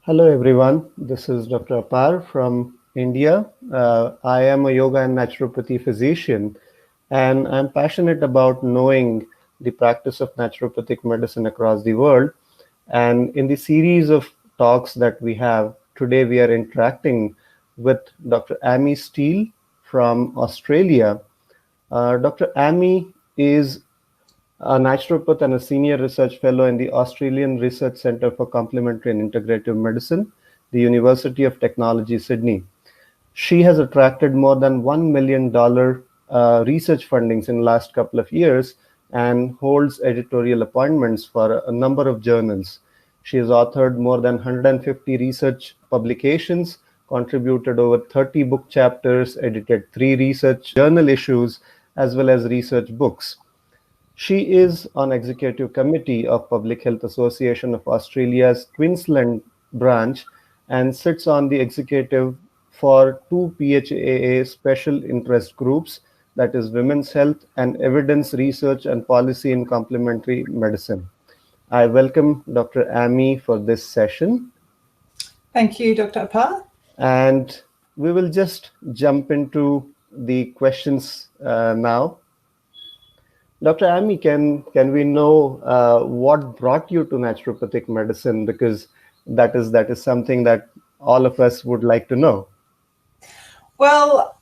Hello everyone, this is Dr. Apar from India. I am a yoga and naturopathy physician, and I'm passionate about knowing the practice of naturopathic medicine across the world. And in the series of talks that we have, today we are interacting with Dr. Amie Steel from Australia. Dr. Amie is a naturopath and a senior research fellow in the Australian Research Centre for Complementary and Integrative Medicine, the University of Technology, Sydney. She has attracted more than $1 million research fundings in the last couple of years and holds editorial appointments for a number of journals. She has authored more than 150 research publications, contributed over 30 book chapters, edited 3 research journal issues, as well as research books. She is on executive committee of Public Health Association of Australia's Queensland branch and sits on the executive for 2 PHAA Special Interest Groups, that is Women's Health and Evidence Research and Policy in Complementary Medicine. I welcome Dr. Amie for this session. Thank you, Dr. Apar. And we will just jump into the questions now. Dr. Amie, can we know what brought you to naturopathic medicine? Because that is something that all of us would like to know. Well,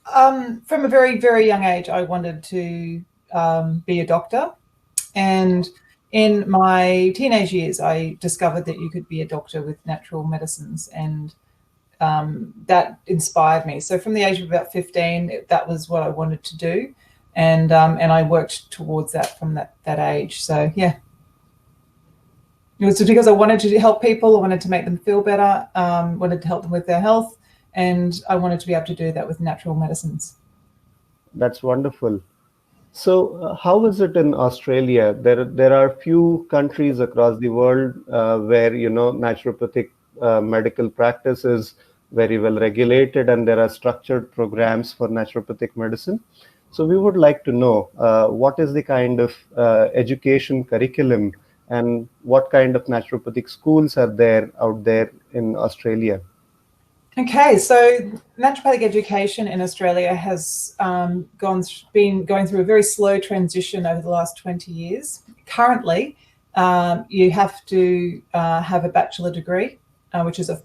from a very, very young age, I wanted to be a doctor. And in my teenage years, I discovered that you could be a doctor with natural medicines, and that inspired me. So from the age of about 15, that was what I wanted to do. And I worked towards that from that age. So yeah, it was because I wanted to help people. I wanted to make them feel better. Wanted to help them with their health, and I wanted to be able to do that with natural medicines. That's wonderful. So how is it in Australia? There are few countries across the world where naturopathic medical practice is very well regulated, and there are structured programs for naturopathic medicine. So we would like to know what is the kind of education curriculum and what kind of naturopathic schools are there out there in Australia? Okay, so naturopathic education in Australia has been going through a very slow transition over the last 20 years. Currently, you have to have a bachelor degree, which is a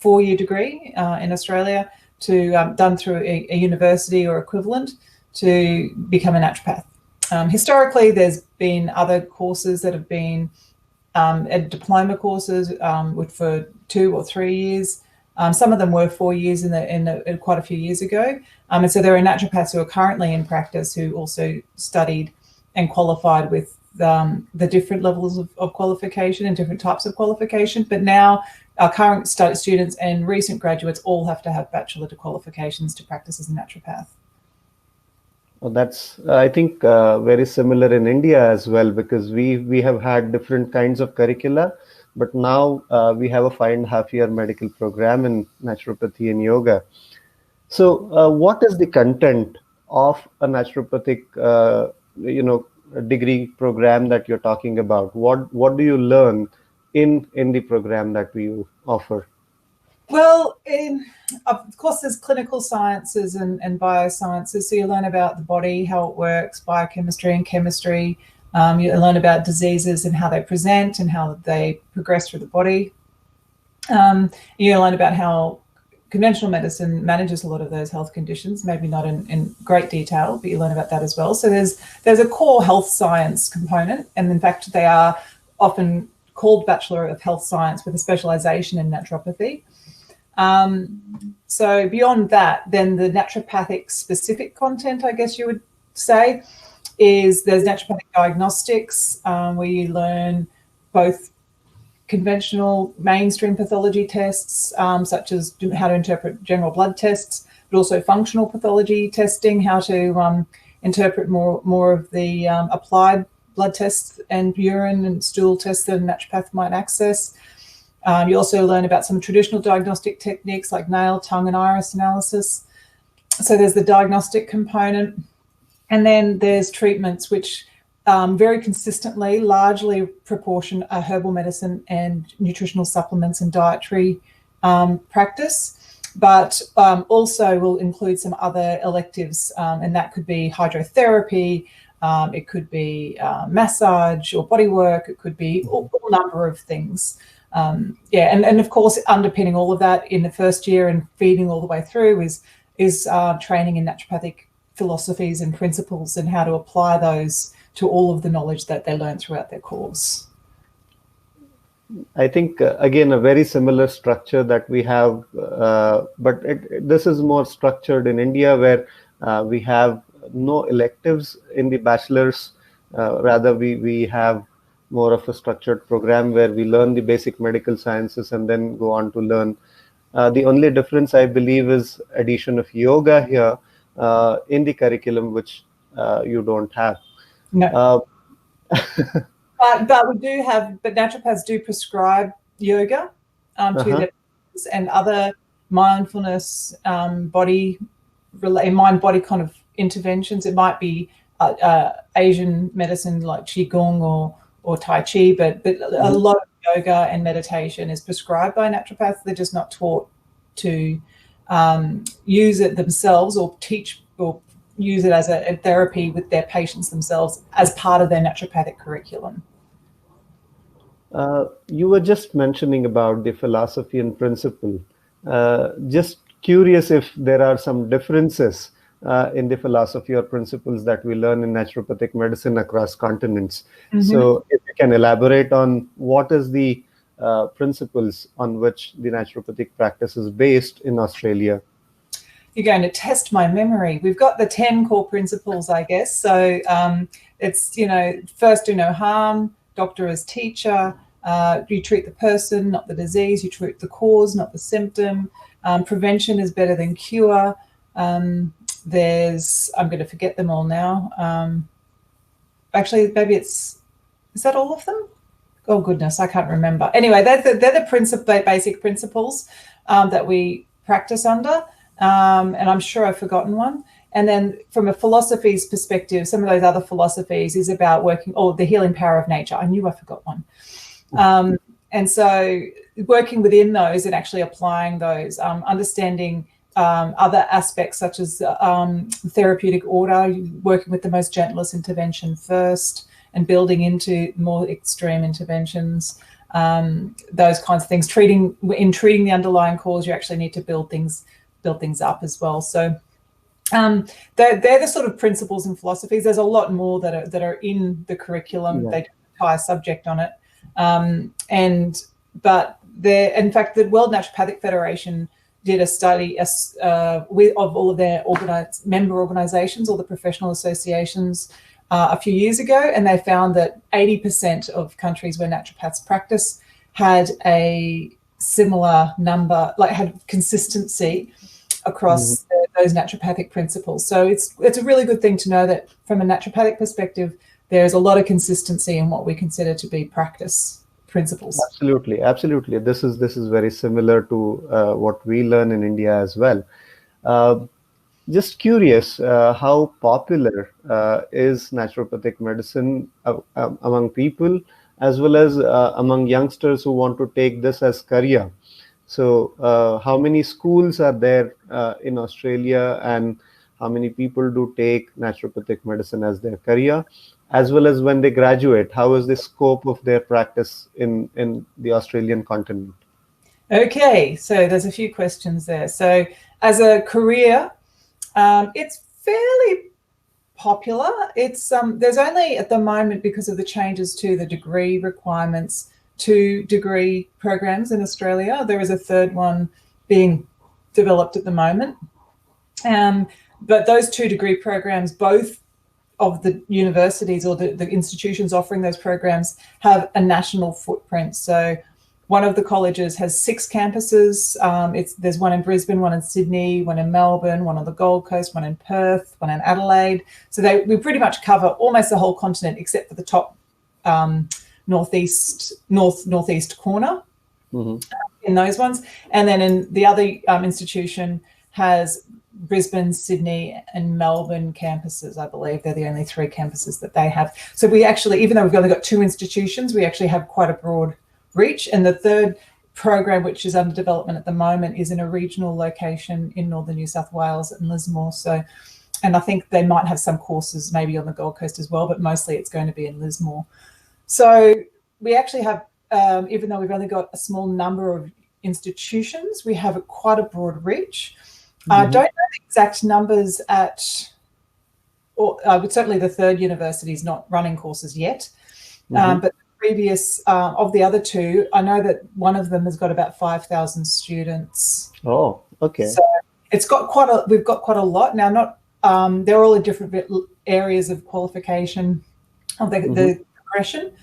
4-year degree in Australia, done through a university or equivalent, to become a naturopath. Historically, there's been other courses that have been diploma courses for 2 or 3 years. Some of them were 4 years in quite a few years ago. And so there are naturopaths who are currently in practice who also studied and qualified with the different levels of qualification and different types of qualification. But now our current students and recent graduates all have to have bachelor qualifications to practice as a naturopath. Well, that's, I think, very similar in India as well, because we have had different kinds of curricula, but now we have a 5.5-year medical program in naturopathy and yoga. So what is the content of a naturopathic, degree program that you're talking about? What do you learn in the program that we offer? Well, of course, there's clinical sciences and biosciences. So you learn about the body, how it works, biochemistry and chemistry. You learn about diseases and how they present and how they progress through the body. You learn about how conventional medicine manages a lot of those health conditions, maybe not in great detail, but you learn about that as well. So there's a core health science component, and in fact, they are often called Bachelor of Health Science with a specialization in naturopathy. So beyond that, then the naturopathic specific content, I guess you would say, is there's naturopathic diagnostics, where you learn both conventional mainstream pathology tests, such as how to interpret general blood tests, but also functional pathology testing, how to interpret more of the applied blood tests and urine and stool tests that a naturopath might access. You also learn about some traditional diagnostic techniques like nail, tongue, and iris analysis. So there's the diagnostic component. And then there's treatments, which very consistently, largely proportion are herbal medicine and nutritional supplements and dietary practice, but also will include some other electives, and that could be hydrotherapy, it could be massage or body work, it could be all number of things. And of course, underpinning all of that in the first year and feeding all the way through is training in naturopathic philosophies and principles and how to apply those to all of the knowledge that they learn throughout their course. I think, again, a very similar structure that we have, but this is more structured in India, where we have no electives in the bachelor's. Rather, we have more of a structured program where we learn the basic medical sciences and then go on to learn. The only difference, I believe, is addition of yoga here in the curriculum, which you don't have. No. But we do have, but naturopaths do prescribe yoga to their patients and other mindfulness, mind-body kind of interventions. It might be Asian medicine like Qigong or Tai Chi, but a lot of yoga and meditation is prescribed by naturopaths. They're just not taught to use it themselves or teach or use it as a therapy with their patients themselves as part of their naturopathic curriculum. You were just mentioning about the philosophy and principle. Just curious if there are some differences in the philosophy or principles that we learn in naturopathic medicine across continents. So if you can elaborate on what is the principles on which the naturopathic practice is based in Australia. You're going to test my memory. We've got the 10 core principles, I guess. So it's, first do no harm, doctor as teacher, you treat the person, not the disease, you treat the cause, not the symptom, prevention is better than cure. I'm going to forget them all now. Actually, maybe is that all of them? Oh goodness, I can't remember. Anyway, they're the basic principles that we practice under. And I'm sure I've forgotten one. And then from a philosophy's perspective, some of those other philosophies is about the healing power of nature. I knew I forgot one. And so working within those and actually applying those, understanding other aspects such as therapeutic order, working with the most gentlest intervention first and building into more extreme interventions, those kinds of things. Treating the underlying cause, you actually need to build things up as well. So they're the sort of principles and philosophies. There's a lot more that are in the curriculum. They do an entire subject on it. But in fact, the World Naturopathic Federation did a study of all of their member organizations, all the professional associations, a few years ago, and they found that 80% of countries where naturopaths practice had a similar number, had consistency across those naturopathic principles. So it's a really good thing to know that from a naturopathic perspective, there's a lot of consistency in what we consider to be practice principles. Absolutely. This is very similar to what we learn in India as well. Just curious, how popular is naturopathic medicine among people, as well as among youngsters who want to take this as career? So how many schools are there in Australia, and how many people do take naturopathic medicine as their career? As well as when they graduate, how is the scope of their practice in the Australian continent? Okay, so there's a few questions there. So as a career, it's fairly popular. It's there's only at the moment, because of the changes to the degree requirements, 2 degree programs in Australia. There is a third one being developed at the moment. But those 2 degree programs, both of the universities or the institutions offering those programs, have a national footprint. So one of the colleges has 6 campuses. There's one in Brisbane, one in Sydney, one in Melbourne, one on the Gold Coast, one in Perth, one in Adelaide. So we pretty much cover almost the whole continent except for the top northeast corner in those ones. And then in the other institution has Brisbane, Sydney and Melbourne campuses. I believe they're the only 3 campuses that they have. So we actually, even though we've only got 2 institutions, we actually have quite a broad reach. And the third program which is under development at the moment is in a regional location in northern New South Wales and Lismore. So, and I think they might have some courses maybe on the Gold Coast as well, but mostly it's going to be in Lismore. So we actually have, even though we've only got a small number of institutions, we have quite a broad reach. I don't know the exact numbers or certainly the third university is not running courses yet, but previous of the other two, I know that one of them has got about 5,000 students. Oh, okay. So it's got we've got quite a lot now. Not they're all in different areas of qualification of the progression.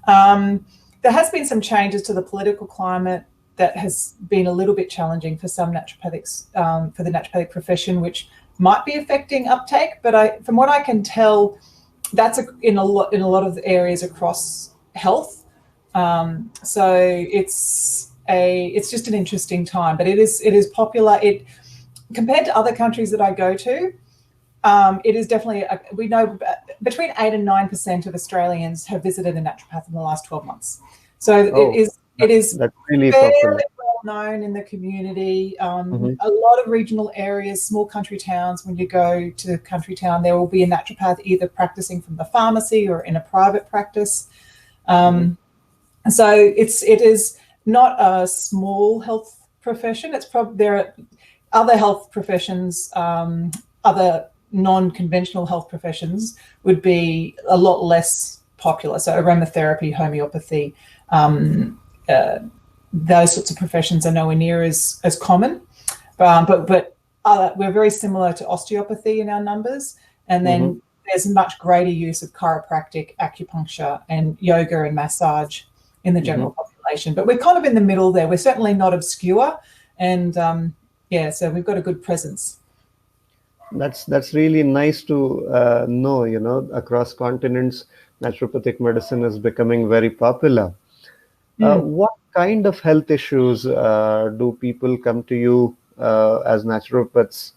There has been some changes to the political climate that has been a little bit challenging for some naturopathics, for the naturopathic profession, which might be affecting uptake. But from what I can tell, that's in a lot of the areas across health. So it's just an interesting time, but it is popular. Compared to other countries that I go to, it is definitely, we know between 8 and 9% of Australians have visited a naturopath in the last 12 months. So it is that's really fairly popular. well known in the community. A lot of regional areas, small country towns, when you go to the country town, there will be a naturopath either practicing from the pharmacy or in a private practice. So it is not a small health profession. There are other health professions, other non-conventional health professions would be a lot less popular. So aromatherapy, homeopathy, those sorts of professions are nowhere near as common. But we're very similar to osteopathy in our numbers. And then there's much greater use of chiropractic, acupuncture, and yoga and massage in the general population. But we're kind of in the middle there. We're certainly not obscure. And so we've got a good presence. That's really nice to know, across continents, naturopathic medicine is becoming very popular. What kind of health issues do people come to you as naturopaths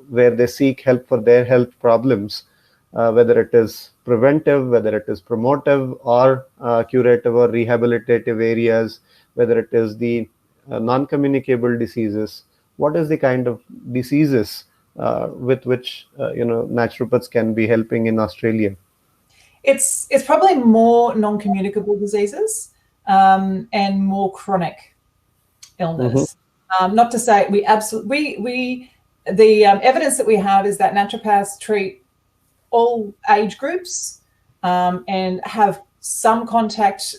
where they seek help for their health problems, whether it is preventive, whether it is promotive or curative or rehabilitative areas, whether it is the non-communicable diseases? What is the kind of diseases with which naturopaths can be helping in Australia? It's probably more non-communicable diseases and more chronic illness. Not to say the evidence that we have is that naturopaths treat all age groups and have some contact.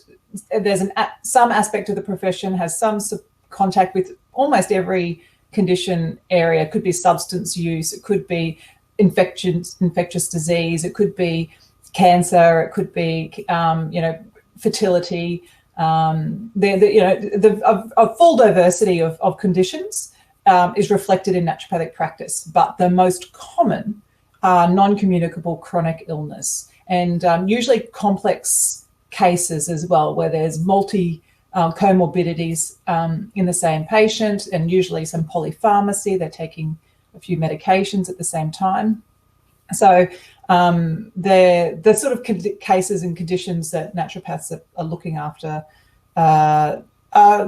There's some aspect of the profession has some contact with almost every condition area. It could be substance use, it could be infectious disease, it could be cancer, it could be fertility. A full diversity of conditions is reflected in naturopathic practice, but the most common are non-communicable chronic illness and usually complex cases as well, where there's comorbidities in the same patient and usually some polypharmacy. They're taking a few medications at the same time. So the sort of cases and conditions that naturopaths are looking after are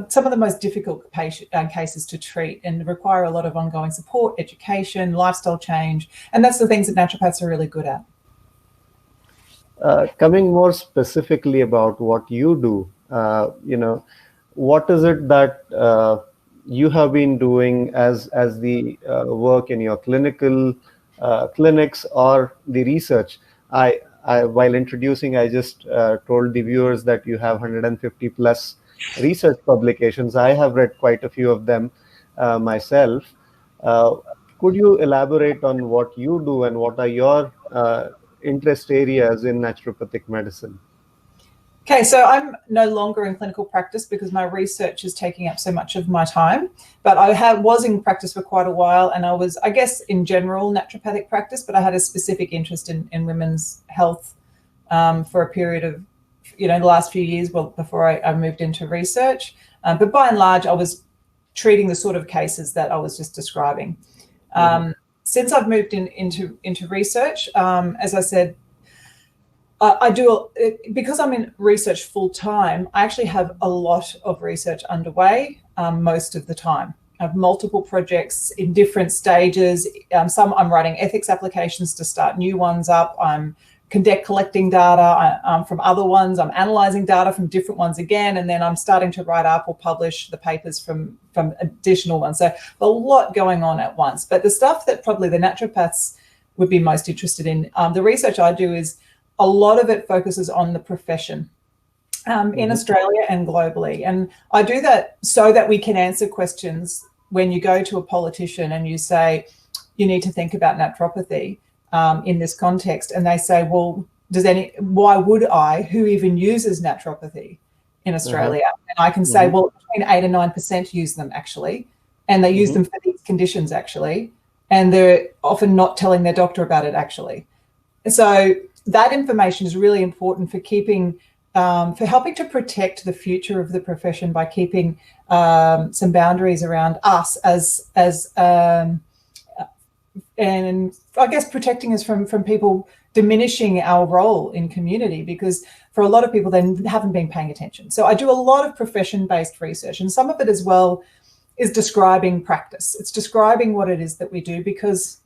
some of the most difficult cases to treat and require a lot of ongoing support, education, lifestyle change, and that's the things that naturopaths are really good at. Coming more specifically about what you do, what is it that you have been doing as the work in your clinics or the research? While introducing, I just told the viewers that you have 150 plus research publications. I have read quite a few of them myself. Could you elaborate on what you do and what are your interest areas in naturopathic medicine? Okay, so I'm no longer in clinical practice because my research is taking up so much of my time, but I was in practice for quite a while, and I was, I guess, in general naturopathic practice, but I had a specific interest in women's health for a period of, the last few years, before I moved into research. But by and large, I was treating the sort of cases that I was just describing. Since I've moved into research, as I said, I do, because I'm in research full time, I actually have a lot of research underway most of the time. I have multiple projects in different stages. Some I'm writing ethics applications to start new ones up. I'm collecting data from other ones. I'm analysing data from different ones again, and then I'm starting to write up or publish the papers from additional ones. So a lot going on at once. But the stuff that probably the naturopaths would be most interested in, the research I do is a lot of it focuses on the profession in Australia and globally. And I do that so that we can answer questions when you go to a politician and you say, you need to think about naturopathy in this context. And they say, well, why would I, who even uses naturopathy in Australia? And I can say, well, between 8 and 9% use them actually. And they use them for these conditions actually. And they're often not telling their doctor about it actually. So that information is really important for keeping, for helping to protect the future of the profession by keeping some boundaries around us and I guess protecting us from people diminishing our role in community, because for a lot of people, they haven't been paying attention. So I do a lot of profession-based research, and some of it as well is describing practice. It's describing what it is that we do, because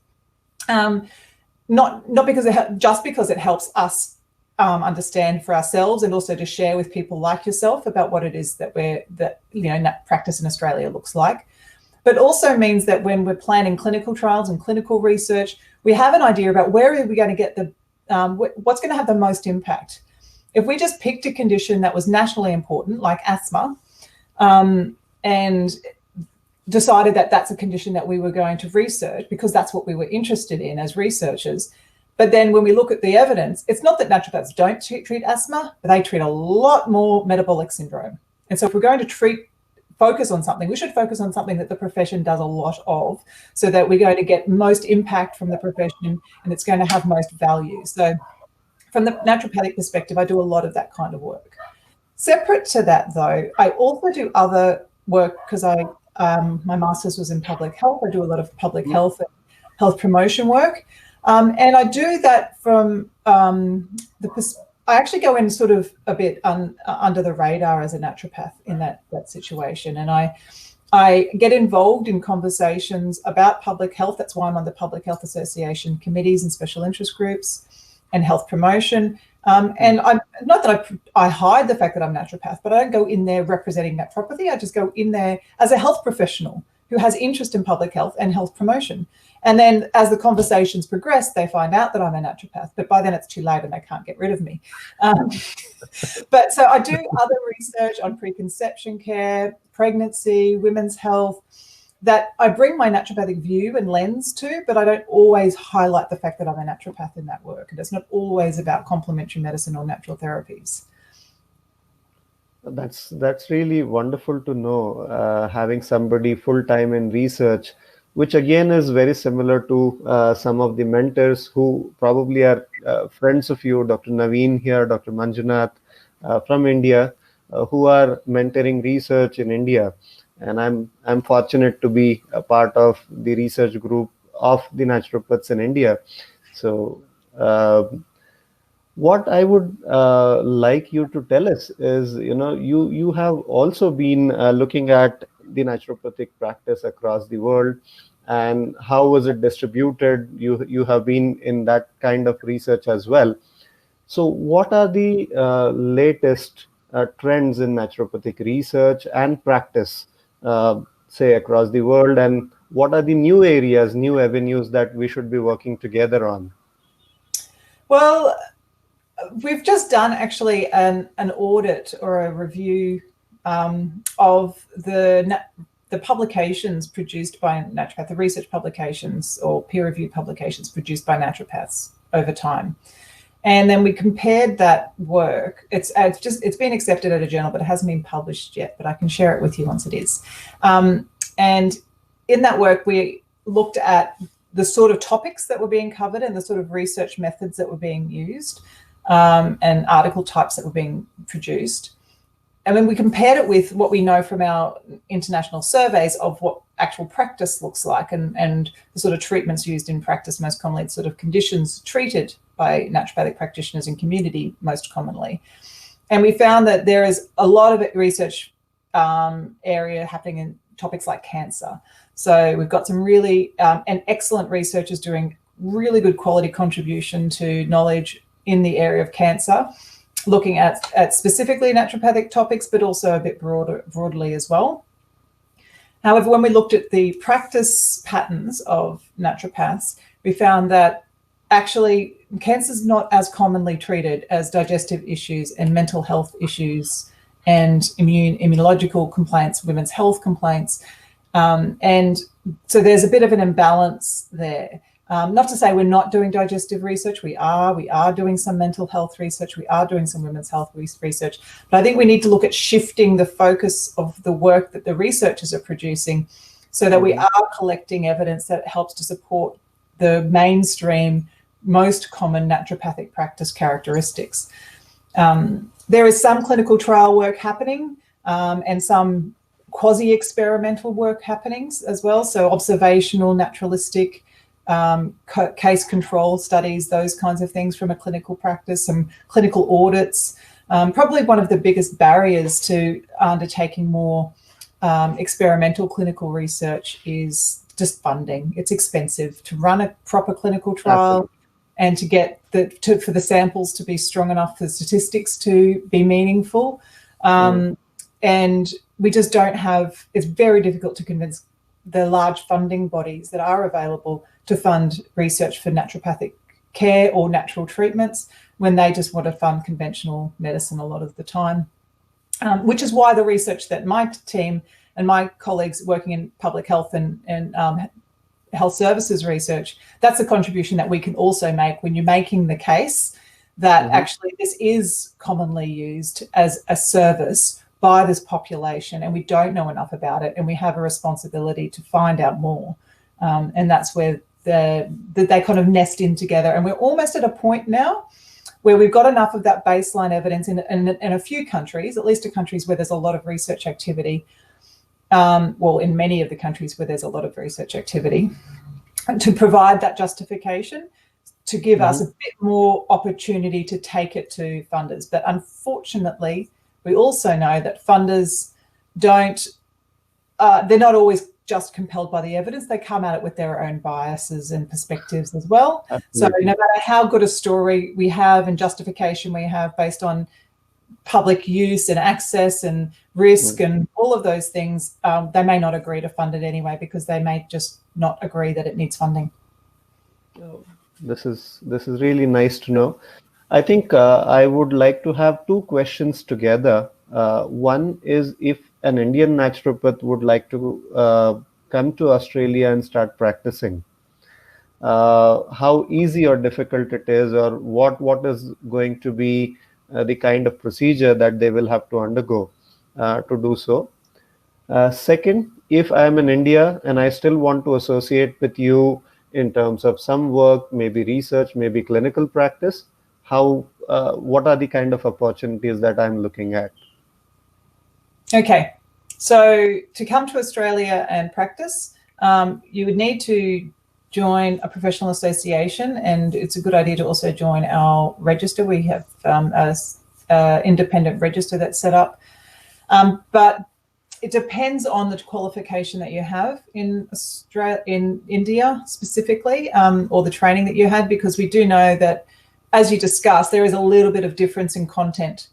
not because just because it helps us understand for ourselves, and also to share with people like yourself about what it is that practice in Australia looks like, but also means that when we're planning clinical trials and clinical research, we have an idea about where are we going to get what's going to have the most impact. If we just picked a condition that was nationally important, like asthma, and decided that that's a condition that we were going to research because that's what we were interested in as researchers. But then when we look at the evidence, it's not that naturopaths don't treat asthma, but they treat a lot more metabolic syndrome. And so if we're going to focus on something, we should focus on something that the profession does a lot of, so that we're going to get most impact from the profession and it's going to have most value. So from the naturopathic perspective, I do a lot of that kind of work. Separate to that though, I also do other work because my master's was in public health. I do a lot of public health and health promotion work. And I do that from I actually go in sort of a bit under the radar as a naturopath in that situation. And I get involved in conversations about public health. That's why I'm on the Public Health Association committees and special interest groups and health promotion. And I'm not that I hide the fact that I'm a naturopath, but I don't go in there representing naturopathy. I just go in there as a health professional who has interest in public health and health promotion. And then as the conversations progress, they find out that I'm a naturopath, but by then it's too late and they can't get rid of me. But so I do other research on preconception care, pregnancy, women's health, that I bring my naturopathic view and lens to, but I don't always highlight the fact that I'm a naturopath in that work. And it's not always about complementary medicine or natural therapies. That's really wonderful to know, having somebody full-time in research, which again is very similar to some of the mentors who probably are friends of you, Dr. Naveen here, Dr. Manjunath from India, who are mentoring research in India. And I'm fortunate to be a part of the research group of the naturopaths in India. So what I would like you to tell us is, you have also been looking at the naturopathic practice across the world, and how was it distributed? You have been in that kind of research as well. So what are the latest trends in naturopathic research and practice, say across the world, and what are the new areas, new avenues that we should be working together on? Well, we've just done actually an audit or a review of the publications produced by naturopaths, the research publications or peer-reviewed publications produced by naturopaths over time. And then we compared that work. It's been accepted at a journal, but it hasn't been published yet, but I can share it with you once it is. And in that work, we looked at the sort of topics that were being covered and the sort of research methods that were being used, and article types that were being produced. And when we compared it with what we know from our international surveys of actual practice looks like, and the sort of treatments used in practice, most commonly sort of conditions treated by naturopathic practitioners in community most commonly. And we found that there is a lot of research area happening in topics like cancer. So we've got some really and excellent researchers doing really good quality contribution to knowledge in the area of cancer, looking at specifically naturopathic topics, but also a bit broadly as well. However, when we looked at the practice patterns of naturopaths, we found that actually cancer is not as commonly treated as digestive issues and mental health issues and immunological complaints, women's health complaints. And so there's a bit of an imbalance there. Not to say we're not doing digestive research. We are doing some mental health research. We are doing some women's health research. But I think we need to look at shifting the focus of the work that the researchers are producing so that we are collecting evidence that helps to support the mainstream, most common naturopathic practice characteristics. There is some clinical trial work happening and some quasi-experimental work happening as well. So observational, naturalistic, case control studies, those kinds of things from a clinical practice, some clinical audits. Probably one of the biggest barriers to undertaking more experimental clinical research is just funding. It's expensive to run a proper clinical trial. Absolutely. And to get for the samples to be strong enough for statistics to be meaningful. And we just don't have, it's very difficult to convince the large funding bodies that are available to fund research for naturopathic care or natural treatments when they just want to fund conventional medicine a lot of the time. Which is why the research that my team and my colleagues working in public health and health services research, that's a contribution that we can also make when you're making the case that actually this is commonly used as a service by this population and we don't know enough about it and we have a responsibility to find out more. And that's where they kind of nest in together. And we're almost at a point now where we've got enough of that baseline evidence in a few countries, at least in countries where there's a lot of research activity, in many of the countries where there's a lot of research activity, to provide that justification, to give us a bit more opportunity to take it to funders. But unfortunately, we also know that funders they're not always just compelled by the evidence. They come at it with their own biases and perspectives as well. Absolutely. So no matter how good a story we have and justification we have based on public use and access and risk and all of those things, they may not agree to fund it anyway because they may just not agree that it needs funding. This is really nice to know. I think I would like to have two questions together. One is, if an Indian naturopath would like to come to Australia and start practicing, how easy or difficult it is, or what is going to be the kind of procedure that they will have to undergo to do so. Second, if I am in India and I still want to associate with you in terms of some work, maybe research, maybe clinical practice, what are the kind of opportunities that I'm looking at? Okay, so to come to Australia and practice, you would need to join a professional association, and it's a good idea to also join our register. We have an independent register that's set up, but it depends on the qualification that you have in India specifically, or the training that you had, because we do know that, as you discussed, there is a little bit of difference in content.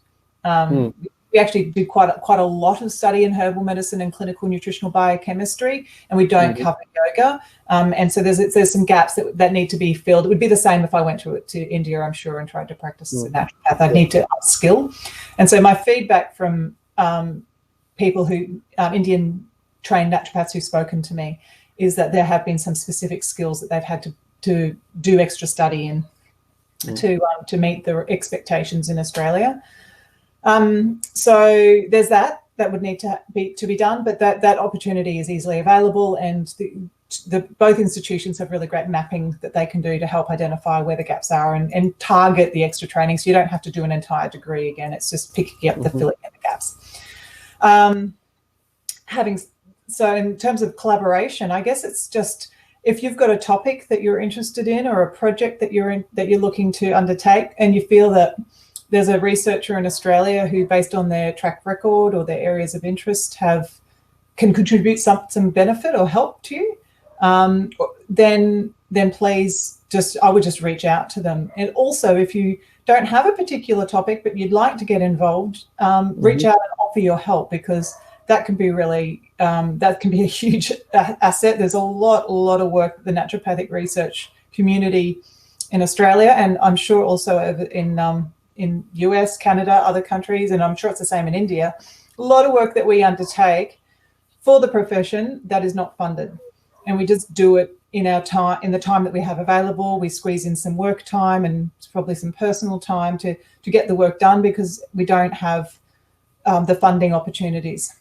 We actually do quite a lot of study in herbal medicine and clinical nutritional biochemistry, and we don't cover yoga. And so there's some gaps that need to be filled. It would be the same if I went to India, I'm sure, and tried to practice as a naturopath. I'd need to upskill. And so my feedback from people who, Indian trained naturopaths who've spoken to me, is that there have been some specific skills that they've had to do extra study in to meet the expectations in Australia. So there's that would need to be done, but that opportunity is easily available, and both institutions have really great mapping that they can do to help identify where the gaps are and target the extra training, so you don't have to do an entire degree again. It's just picking up the filling in the gaps. Having so in terms of collaboration, I guess it's just if you've got a topic that you're interested in or a project that you're looking to undertake, and you feel that there's a researcher in Australia who, based on their track record or their areas of interest, can contribute some benefit or help to you, then please I would just reach out to them. And also, if you don't have a particular topic but you'd like to get involved, reach out and offer your help, because that can be really that can be a huge asset. There's a lot of work the naturopathic research community in Australia, and I'm sure also in US, Canada, other countries, and I'm sure it's the same in India. A lot of work that we undertake for the profession that is not funded, and we just do it in the time that we have available. We squeeze in some work time and probably some personal time to get the work done, because we don't have the funding opportunities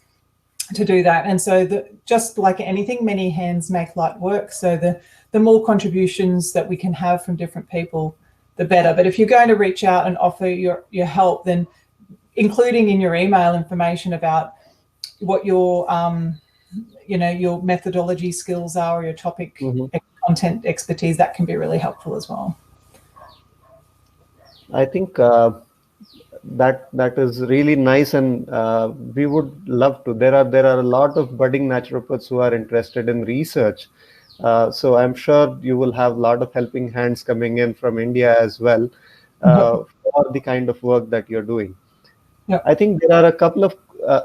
to do that. And so just like anything, many hands make light work. So the more contributions that we can have from different people, the better. But if you're going to reach out and offer your help, then including in your email information about what your your methodology skills are, or your topic content expertise, that can be really helpful as well. I think that is really nice, and we would love to. There are a lot of budding naturopaths who are interested in research, so I'm sure you will have a lot of helping hands coming in from India as well for the kind of work that you're doing. Yeah. I think there are a couple of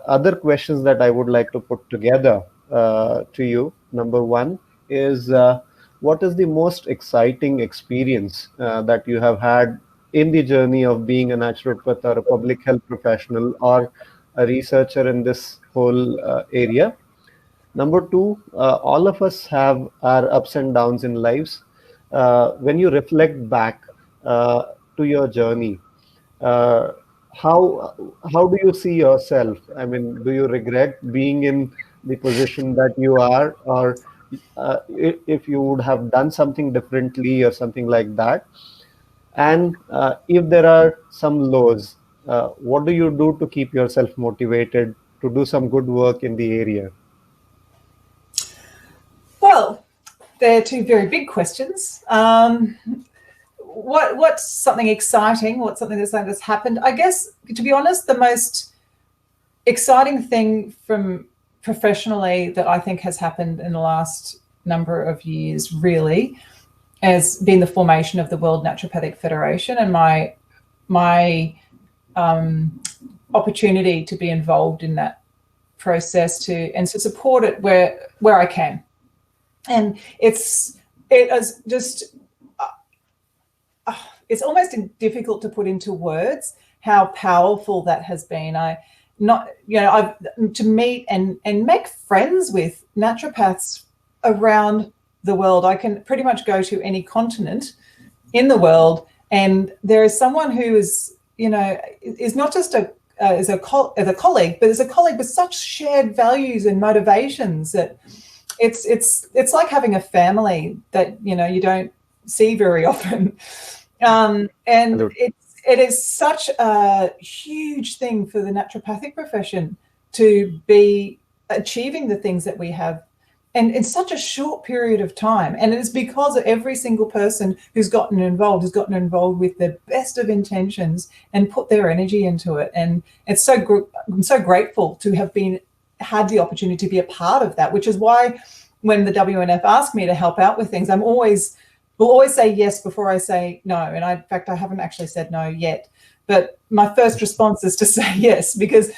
other questions that I would like to put together to you. Number one is, what is the most exciting experience that you have had in the journey of being a naturopath or a public health professional or a researcher in this whole area? Number two, all of us have our ups and downs in lives. When you reflect back to your journey, how do you see yourself? I mean, do you regret being in the position that you are, or if you would have done something differently or something like that? And if there are some lows, what do you do to keep yourself motivated to do some good work in the area? Well, they're two very big questions. What's something exciting? What's something that's happened? I guess, to be honest, the most exciting thing from professionally that I think has happened in the last number of years really has been the formation of the World Naturopathic Federation, and my opportunity to be involved in that process and to support it where I can. And it is just it's almost difficult to put into words how powerful that has been. To meet and make friends with naturopaths around the world. I can pretty much go to any continent in the world, and there is someone who is not just as a colleague, but as a colleague with such shared values and motivations that it's like having a family that you don't see very often. And it is such a huge thing for the naturopathic profession to be achieving the things that we have, and in such a short period of time. And it is because of every single person who's gotten involved with the best of intentions and put their energy into it. And I'm so grateful to have had the opportunity to be a part of that, which is why when the WNF asked me to help out with things, will always say yes before I say no. And in fact, I haven't actually said no yet. But my first response is to say yes, because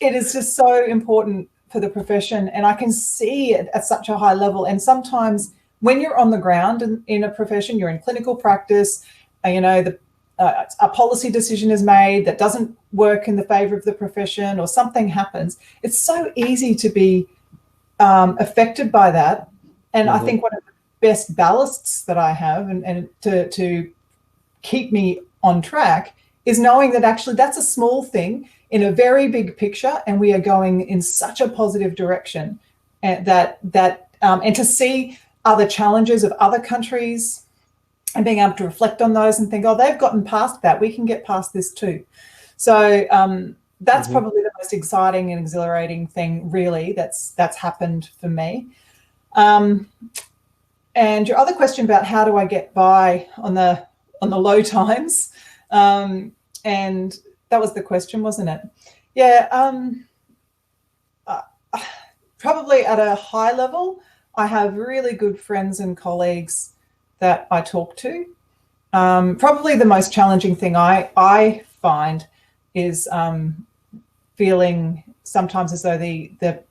it is just so important for the profession, and I can see it at such a high level. And sometimes when you're on the ground in a profession, you're in clinical practice, a policy decision is made that doesn't work in the favor of the profession, or something happens, it's so easy to be affected by that. And I think one of the best ballasts that I have and to keep me on track is knowing that actually that's a small thing in a very big picture, and we are going in such a positive direction, and and to see other challenges of other countries and being able to reflect on those and think, oh, they've gotten past that, we can get past this too. So that's probably the most exciting and exhilarating thing really that's happened for me. And your other question about how do I get by on the low times, and that was the question, wasn't it? Yeah. Probably at a high level, I have really good friends and colleagues that I talk to. Probably the most challenging thing I find is feeling sometimes as though the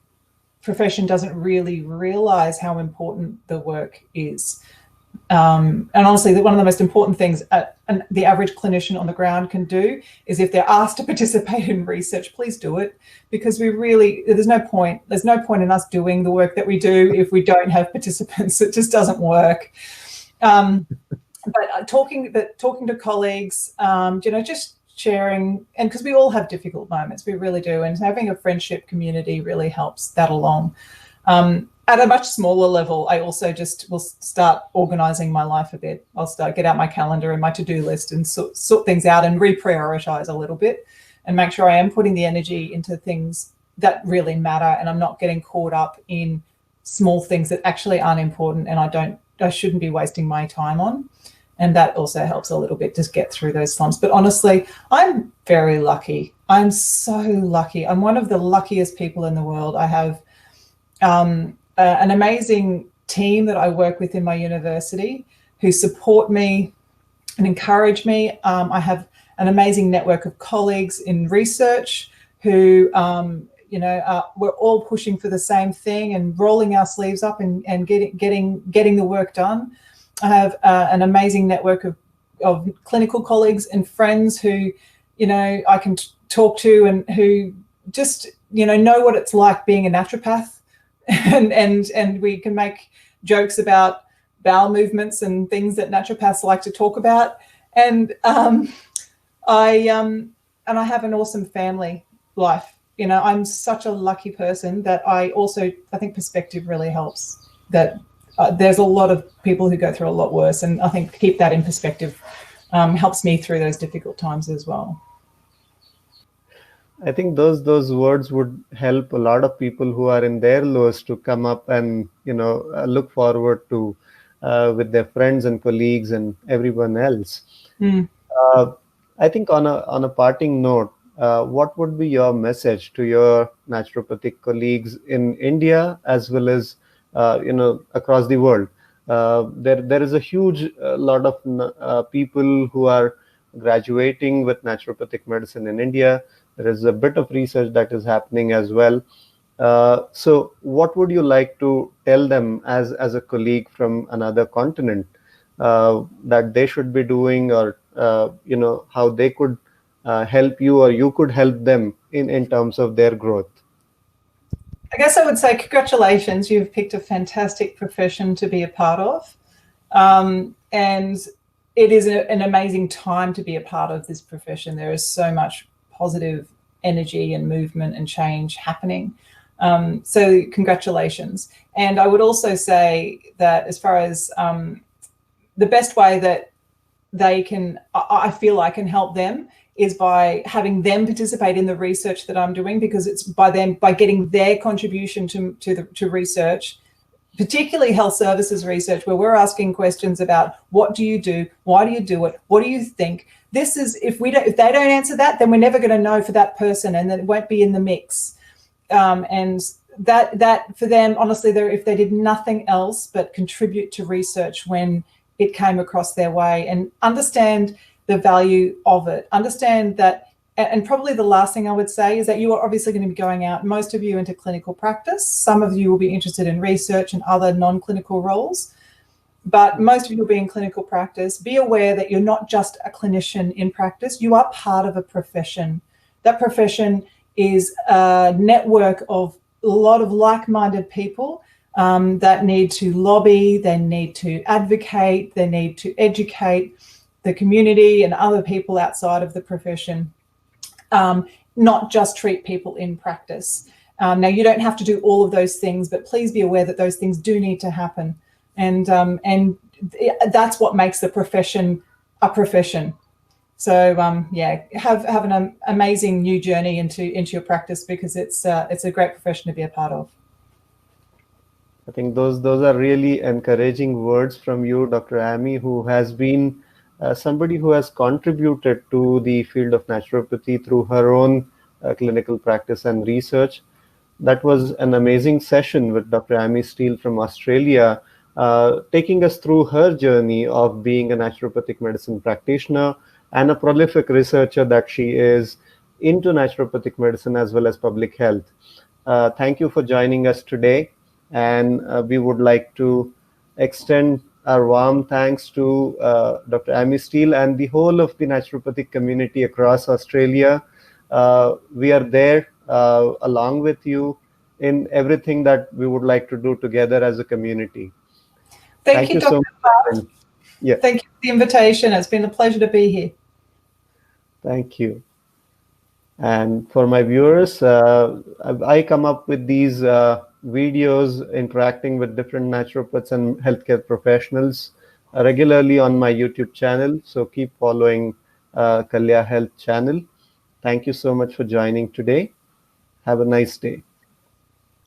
profession doesn't really realize how important the work is. And honestly, one of the most important things the average clinician on the ground can do is, if they're asked to participate in research, please do it, because there's no point in us doing the work that we do if we don't have participants. It just doesn't work. But talking to colleagues, just sharing, and because we all have difficult moments, we really do, and having a friendship community really helps that along. At a much smaller level, I also will start organising my life a bit. I'll get out my calendar and my to-do list and sort things out and reprioritise a little bit, and make sure I am putting the energy into things that really matter, and I'm not getting caught up in small things that actually aren't important and I shouldn't be wasting my time on. And that also helps a little bit to get through those slumps. But honestly, I'm very lucky. I'm so lucky. I'm one of the luckiest people in the world. I have an amazing team that I work with in my university who support me and encourage me. I have an amazing network of colleagues in research who, we're all pushing for the same thing and rolling our sleeves up and getting the work done. I have an amazing network of clinical colleagues and friends who, I can talk to, and who just, know what it's like being a naturopath. And we can make jokes about bowel movements and things that naturopaths like to talk about. And I have an awesome family life. I'm such a lucky person that I think perspective really helps. That there's a lot of people who go through a lot worse, and I think keep that in perspective helps me through those difficult times as well. I think those words would help a lot of people who are in their lowest to come up and look forward to with their friends and colleagues and everyone else. I think on a parting note, what would be your message to your naturopathic colleagues in India as well as across the world? There is a huge lot of people who are graduating with naturopathic medicine in India. There is a bit of research that is happening as well. So what would you like to tell them as a colleague from another continent that they should be doing, or how they could help you, or you could help them in terms of their growth? I guess I would say congratulations. You've picked a fantastic profession to be a part of. And it is an amazing time to be a part of this profession. There is so much positive energy and movement and change happening. So congratulations. And I would also say that as far as the best way that I feel I can help them is by having them participate in the research that I'm doing, because it's by getting their contribution to research, particularly health services research, where we're asking questions about what do you do, why do you do it, what do you think. This is, if they don't answer that, then we're never going to know for that person, and then it won't be in the mix. And that for them, honestly, if they did nothing else but contribute to research when it came across their way, and understand the value of it, understand that. And probably the last thing I would say is that you are obviously going to be going out, most of you, into clinical practice. Some of you will be interested in research and other non-clinical roles, but most of you will be in clinical practice. Be aware that you're not just a clinician in practice, you are part of a profession. That profession is a network of a lot of like-minded people that need to lobby, they need to advocate, they need to educate the community and other people outside of the profession. Not just treat people in practice. Now, you don't have to do all of those things, but please be aware that those things do need to happen. And that's what makes the profession a profession. So yeah, have an amazing new journey into your practice, because it's a great profession to be a part of. I think those are really encouraging words from you, Dr. Amie, who has been somebody who has contributed to the field of naturopathy through her own clinical practice and research. That was an amazing session with Dr. Amie Steel from Australia, taking us through her journey of being a naturopathic medicine practitioner and a prolific researcher that she is into naturopathic medicine as well as public health. Thank you for joining us today. And we would like to extend our warm thanks to Dr. Amie Steel and the whole of the naturopathic community across Australia. We are there along with you in everything that we would like to do together as a community. Thank you, Dr. So much. Yeah. Thank you for the invitation. It's been a pleasure to be here. Thank you. And for my viewers, I come up with these videos interacting with different naturopaths and healthcare professionals regularly on my YouTube channel. So keep following Kalya Health channel. Thank you so much for joining today. Have a nice day.